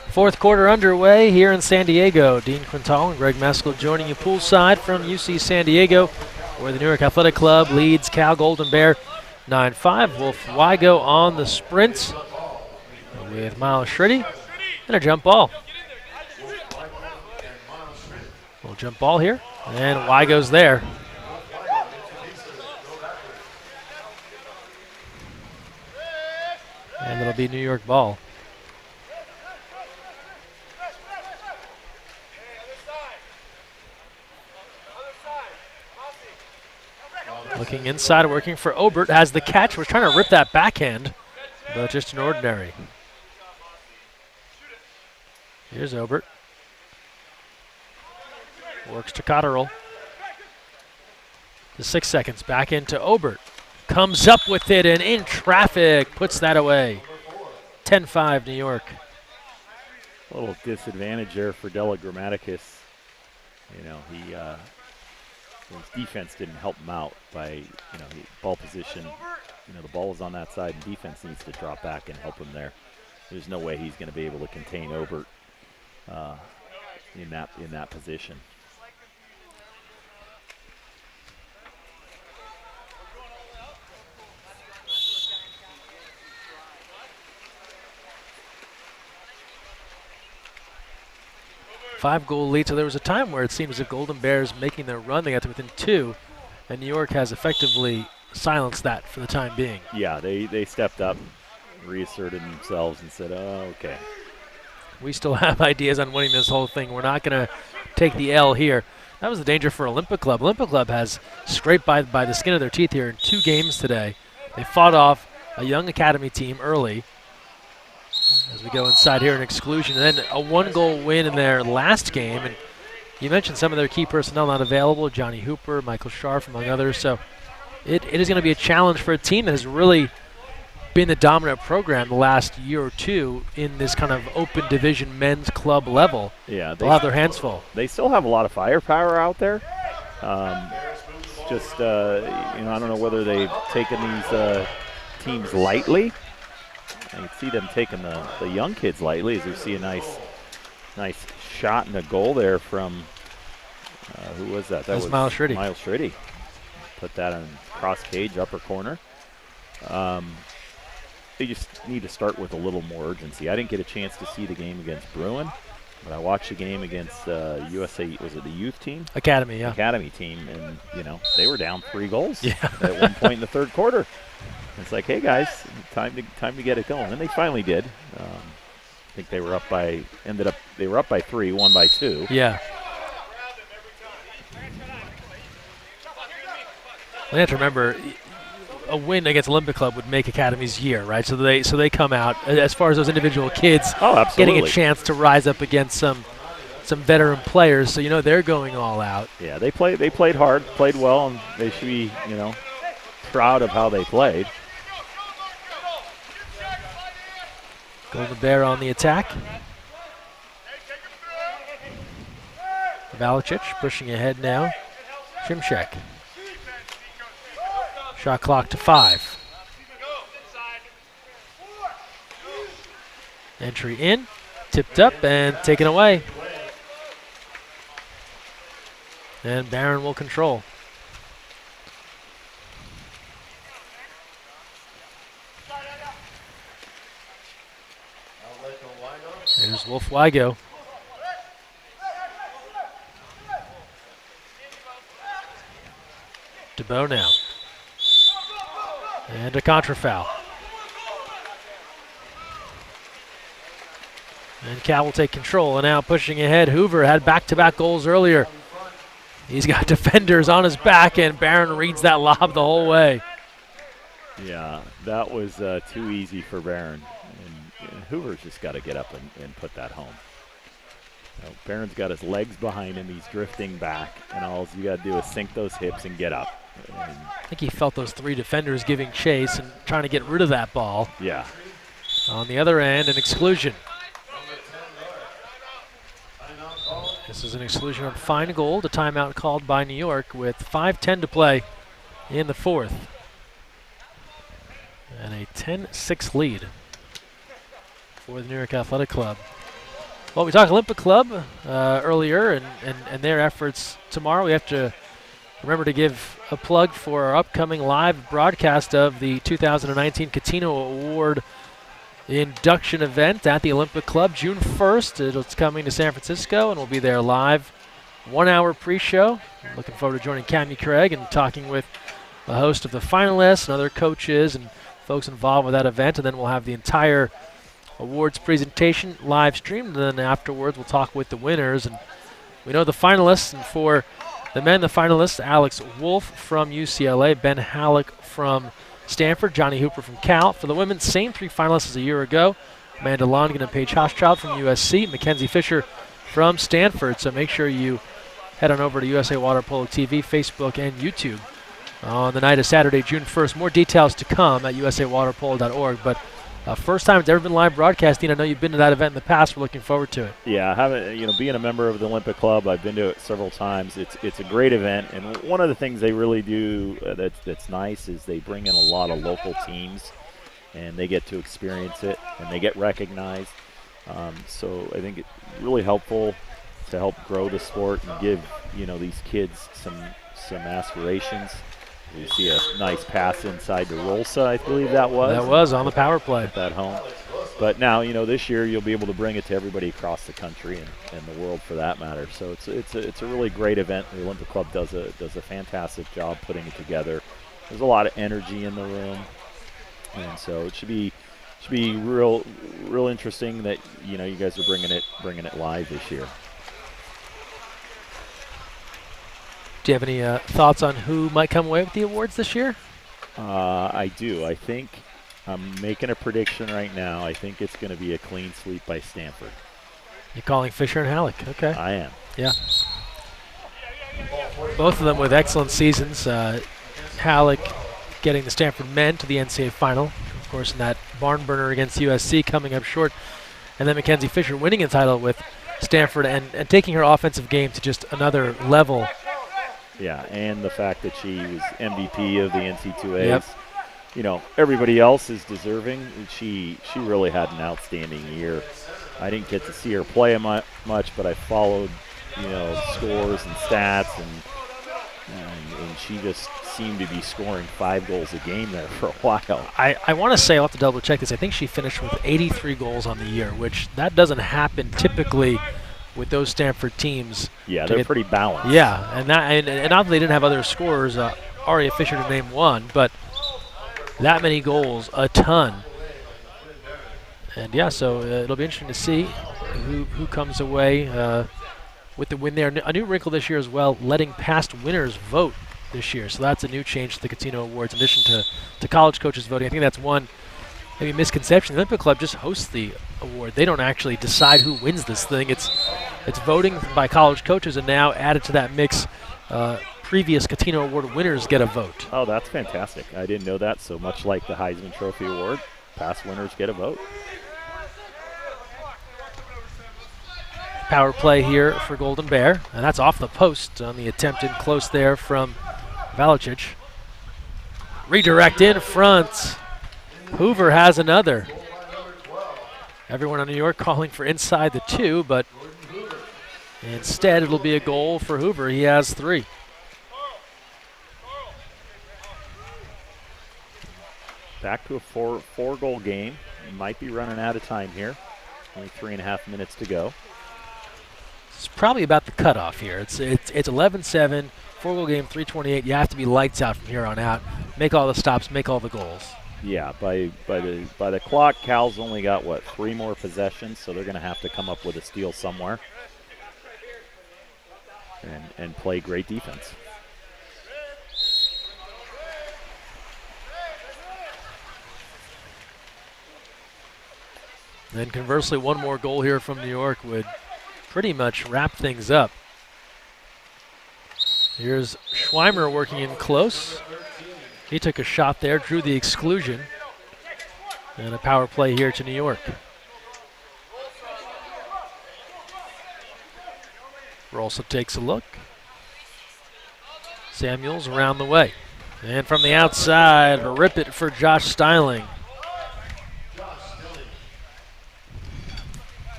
Fourth quarter underway here in San Diego. Dean Quintal and Greg Meskel joining you poolside from UC San Diego, where the New York Athletic Club leads Cal Golden Bear 9-5. Wolf Wygo on the sprint with Miles Shriddy and a jump ball. Little jump ball here, and Wygo's there. And it'll be New York ball. Looking inside, working for Obert, has the catch. Was trying to rip that backhand, but just an ordinary. Here's Obert. Works to Cotterill. The 6 seconds, back into Obert. Comes up with it and in traffic, puts that away. 10-5 New York. A little disadvantage there for Della Grammaticus. You know, his defense didn't help him out by, ball position. The ball is on that side, and defense needs to drop back and help him there. There's no way he's going to be able to contain Obert in that position. Five-goal lead, so there was a time where it seemed as if Golden Bears making their run, they got to within 2, and New York has effectively silenced that for the time being. Yeah, they stepped up, reasserted themselves, and said, oh, okay. We still have ideas on winning this whole thing. We're not going to take the L here. That was the danger for Olympic Club. Olympic Club has scraped by the skin of their teeth here in 2 games today. They fought off a young academy team early. As we go inside here in exclusion, and then a 1-goal win in their last game. And you mentioned some of their key personnel not available, Johnny Hooper, Michael Scharf, among others. So it is going to be a challenge for a team that has really been the dominant program the last year or 2 in this kind of open division men's club level. Yeah, they'll have their hands full. They still have a lot of firepower out there. Just I don't know whether they've taken these teams lightly. I can see them taking the young kids lightly, as we see a nice shot and a goal there from who was that? That was Miles Shriddy. Miles Shriddy. Put that in cross cage, upper corner. They just need to start with a little more urgency. I didn't get a chance to see the game against Bruin, But I watched the game against USA. Was it the youth team? Academy, yeah. Academy team, and they were down 3 goals Yeah. at one point in the third quarter. It's like, hey guys, time to get it going, and they finally did. I think they were up by 3, won by 2. Yeah. We have to remember, a win against Olympic Club would make Academy's year, right? So they come out, as far as those individual kids getting a chance to rise up against some veteran players. So they're going all out. Yeah, they played hard, played well, and they should be proud of how they played. Golden Bear on the attack. Valicic pushing ahead now. Shimshek. Shot clock to 5. Entry in, tipped up and taken away. And Barron will control. There's Wolf Wygo. DeBow now. And a contra foul. And Cal will take control, and now pushing ahead. Hoover had back-to-back goals earlier. He's got defenders on his back, and Barron reads that lob the whole way. Yeah, that was too easy for Barron. And Hoover's just got to get up and put that home. Barron's got his legs behind him. He's drifting back, and all you got to do is sink those hips and get up. And I think he felt those 3 defenders giving chase and trying to get rid of that ball. Yeah. On the other end, an exclusion. This is an exclusion on Feingold, a timeout called by New York with 5:10 to play in the 4th. And a 10-6 lead for the New York Athletic Club. Well, we talked Olympic Club earlier and their efforts tomorrow. We have to remember to give a plug for our upcoming live broadcast of the 2019 Catino Award induction event at the Olympic Club, June 1st. It's coming to San Francisco, and we'll be there live. 1-hour pre-show. Looking forward to joining Cammie Craig and talking with the host of the finalists and other coaches and folks involved with that event. And then we'll have the entire awards presentation live streamed. And then afterwards, we'll talk with the winners. And we know the finalists. And for the men, the finalists, Alex Wolf from UCLA, Ben Halleck from Stanford, Johnny Hooper from Cal. For the women, same 3 finalists as a year ago. Amanda Longin and Paige Hochschild from USC, Mackenzie Fisher from Stanford. So make sure you head on over to USA Water Polo TV, Facebook, and YouTube on the night of Saturday, June 1st. More details to come at usawaterpolo.org. But first time it's ever been live broadcasting. I know you've been to that event in the past. We're looking forward to it. Yeah, being a member of the Olympic Club, I've been to it several times. It's a great event, and one of the things they really do that's nice is they bring in a lot of local teams, and they get to experience it, and they get recognized. So I think it's really helpful to help grow the sport and give these kids some aspirations. You see a nice pass inside to Rolsa, I believe that was. That was on the power play. At that home. But now, this year you'll be able to bring it to everybody across the country and the world for that matter. So it's a really great event. The Olympic Club does a fantastic job putting it together. There's a lot of energy in the room, and so it should be real interesting that you guys are bringing it live this year. Do you have any thoughts on who might come away with the awards this year? I do. I think I'm making a prediction right now. I think it's going to be a clean sweep by Stanford. You're calling Fisher and Halleck. Okay. I am. Yeah. Both of them with excellent seasons. Halleck getting the Stanford men to the NCAA final. Of course, in that barn burner against USC coming up short. And then Mackenzie Fisher winning a title with Stanford and taking her offensive game to just another level. Yeah, and the fact that she was MVP of the NC2A. Yep. Everybody else is deserving. She really had an outstanding year. I didn't get to see her play much, but I followed, scores and stats, and she just seemed to be scoring 5 goals a game there for a while. I want to say, I'll have to double check this, I think she finished with 83 goals on the year, which that doesn't happen typically with those Stanford teams. Yeah, they're pretty balanced. Yeah, and not that they didn't have other scorers. Aria Fisher to name one, but that many goals, a ton. And yeah, so it'll be interesting to see who comes away with the win there. A new wrinkle this year as well, letting past winners vote this year. So that's a new change to the Catino Awards in addition to college coaches voting. I think that's one maybe misconception. The Olympic Club just hosts the award. They don't actually decide who wins this thing. It's voting by college coaches, and now added to that mix, previous Catino Award winners get a vote. Oh, that's fantastic. I didn't know that. So much like the Heisman Trophy Award, past winners get a vote. Power play here for Golden Bear, and that's off the post on the attempt in close there from Valicic. Redirect in front. Hoover has another. Everyone on New York calling for inside the 2, but instead it'll be a goal for Hoover. He has 3. Back to a four-goal game. Might be running out of time here. Only 3.5 minutes to go. It's probably about the cutoff here. It's 11-7, 4-goal game, 3:28. You have to be lights out from here on out. Make all the stops, make all the goals. Yeah, by the clock, Cal's only got 3 more possessions, so they're going to have to come up with a steal somewhere and play great defense. And conversely, one more goal here from New York would pretty much wrap things up. Here's Schweimer working in close. He took a shot there, drew the exclusion. And a power play here to New York. Rolsa takes a look. Samuels around the way. And from the outside, rip it for Josh Styling.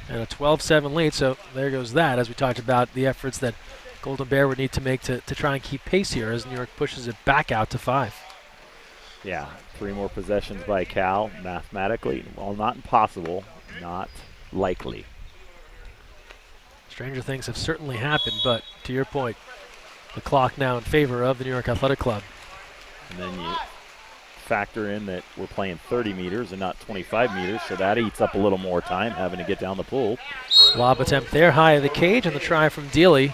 And a 12-7 lead, so there goes that, as we talked about the efforts that Golden Bear would need to make to try and keep pace here as New York pushes it back out to 5. Yeah, 3 more possessions by Cal, mathematically, well, not impossible, not likely. Stranger things have certainly happened, but to your point, the clock now in favor of the New York Athletic Club. And then you factor in that we're playing 30 meters and not 25 meters, so that eats up a little more time having to get down the pool. Lob attempt there, high of the cage, and the try from Dealey.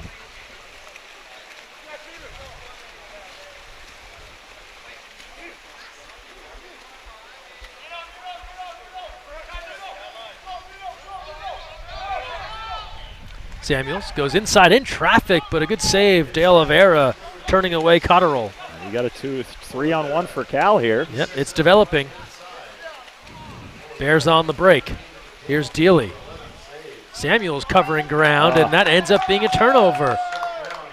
Samuels goes inside in traffic, but a good save. De Oliveira turning away Cotterill. You got a 3-on-1 for Cal here. Yep, it's developing. Bears on the break. Here's Dealey. Samuels covering ground, and that ends up being a turnover.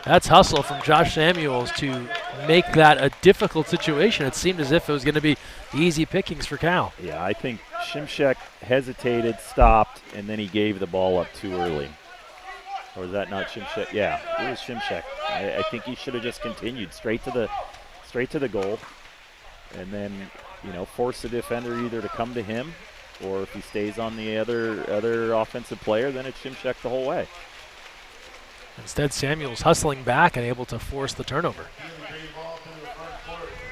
That's hustle from Josh Samuels to make that a difficult situation. It seemed as if it was going to be easy pickings for Cal. Yeah, I think Shimshek hesitated, stopped, and then he gave the ball up too early. Or is that not Shimshek? Yeah, it was Shimshek. I think he should have just continued straight to the goal, and then force the defender either to come to him, or if he stays on the other offensive player, then it's Shimshek the whole way. Instead, Samuels hustling back and able to force the turnover.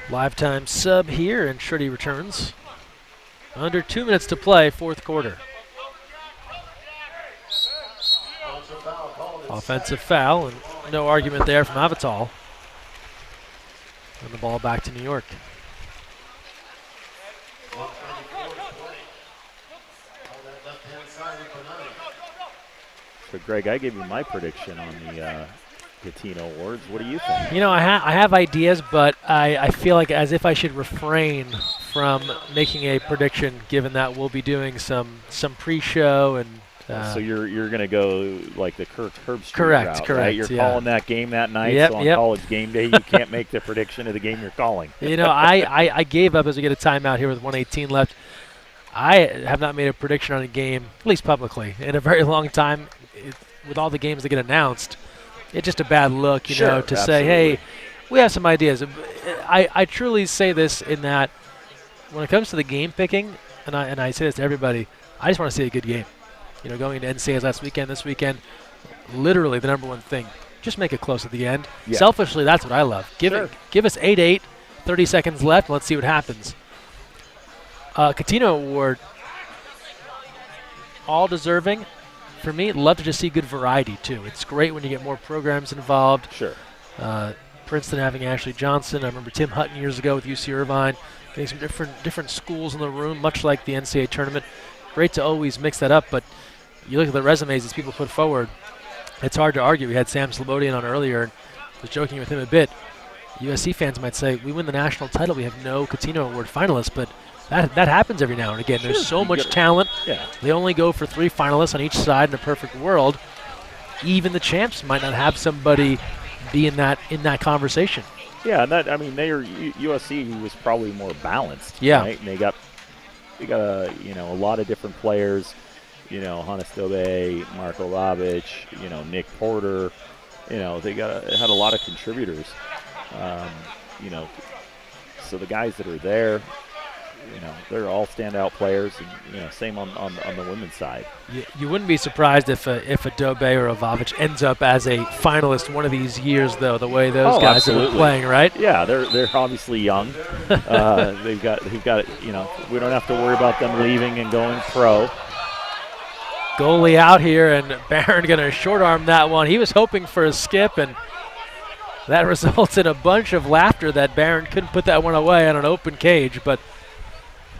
Live time sub here, and Shirty returns. Under 2 minutes to play, 4th quarter. Offensive foul, and no argument there from Avatal. And the ball back to New York. So, Greg, I gave you my prediction on the Catino Awards. What do you think? I have ideas, but I feel like as if I should refrain from making a prediction, given that we'll be doing some pre-show and. So you're going to go like the Kirk Herbstreit correct, route, correct. Right? You're calling that game that night, so on College game day, you can't make the prediction of the game you're calling. I gave up as we get a timeout here with 1:18 left. I have not made a prediction on a game, at least publicly, in a very long time. With all the games that get announced, it's just a bad look, to absolutely. say, hey, we have some ideas. I truly say this in that when it comes to the game picking, and I say this to everybody, I just want to see a good game. Going into NCAAs last weekend, this weekend, literally the number one thing. Just make it close at the end. Yeah. Selfishly, that's what I love. Give us 8-8, 30 seconds left, and let's see what happens. Catino Award, all deserving. For me, love to just see good variety, too. It's great when you get more programs involved. Sure. Princeton having Ashley Johnson. I remember Tim Hutton years ago with UC Irvine, getting some different schools in the room, much like the NCAA tournament. Great to always mix that up, but you look at the resumes these people put forward, it's hard to argue. We had Sam Slobodian on earlier, and was joking with him a bit. USC fans might say, we win the national title, we have no Catino Award finalists, but that happens every now and again. Sure. There's so much talent. Yeah. They only go for 3 finalists on each side in a perfect world. Even the champs might not have somebody be in that conversation. Yeah, and USC was probably more balanced. Yeah. Right? And they got a lot of different players. Hannes Dobe, Marko Lavic, Nick Porter. They had a lot of contributors. So the guys that are there, they're all standout players, and same on the women's side. You wouldn't be surprised if a Dobe or a Vavic ends up as a finalist one of these years, though. The way those guys are playing, right? Yeah, they're obviously young. They've got. We don't have to worry about them leaving and going pro. Goalie out here, and Barron going to short arm that one. He was hoping for a skip, and that results in a bunch of laughter that Barron couldn't put that one away on an open cage, but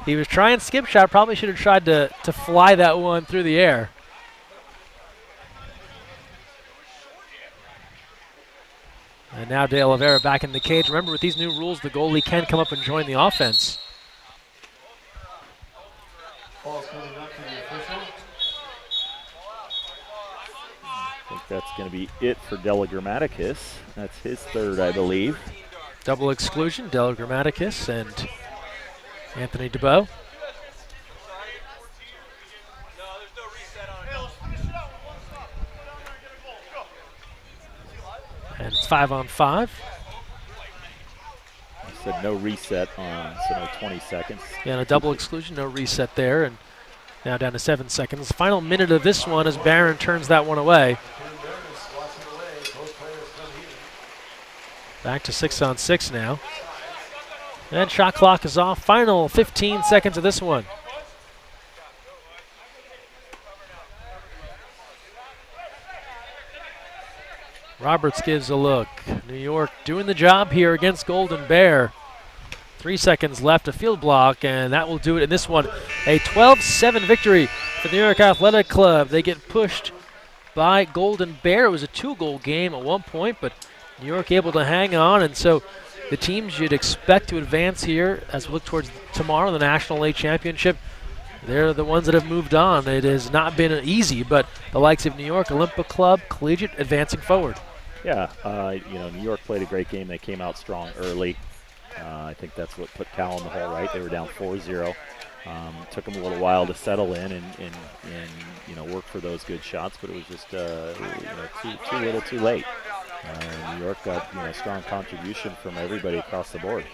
he was trying skip shot. Probably should have tried to fly that one through the air. And now De Oliveira back in the cage. Remember, with these new rules, the goalie can come up and join the offense. Ball's coming up to the official. I think that's going to be it for Della Grammaticus. That's his third, I believe. Double exclusion, Della Grammaticus and Anthony DeBow. And it's 5-on-5. I said no reset on, so no 20 seconds. Yeah, and a double exclusion, no reset there. And now down to 7 seconds. Final minute of this one as Barron turns that one away. Back to 6-on-6 now. And shot clock is off. Final 15 seconds of this one. Roberts gives a look. New York doing the job here against Golden Bear. 3 seconds left, a field block, and that will do it in this one. A 12-7 victory for the New York Athletic Club. They get pushed by Golden Bear. It was a 2-goal game at one point, but New York able to hang on, and so the teams you'd expect to advance here as we look towards tomorrow, the National League Championship, they're the ones that have moved on. It has not been easy, but the likes of New York, Olympic Club, Collegiate advancing forward. Yeah, New York played a great game. They came out strong early. I think that's what put Cal in the hole, right? They were down 4-0. Took them a little while to settle in and work for those good shots, but it was just too little, too late. New York got strong contribution from everybody across the board.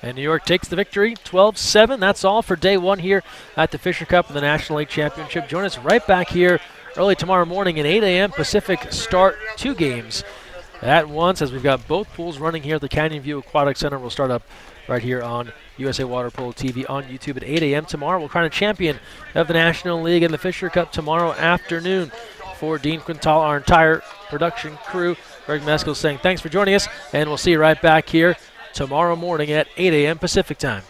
And New York takes the victory, 12-7. That's all for day one here at the Fisher Cup and the National League Championship. Join us right back here early tomorrow morning at 8 a.m. Pacific. Start 2 games at once as we've got both pools running here at the Canyon View Aquatic Center. We'll start up right here on USA Water Polo TV on YouTube at 8 a.m. tomorrow. We'll crown a champion of the National League and the Fisher Cup tomorrow afternoon. For Dean Quintal, our entire production crew, Greg Meskel saying thanks for joining us, and we'll see you right back here tomorrow morning at 8 a.m. Pacific time.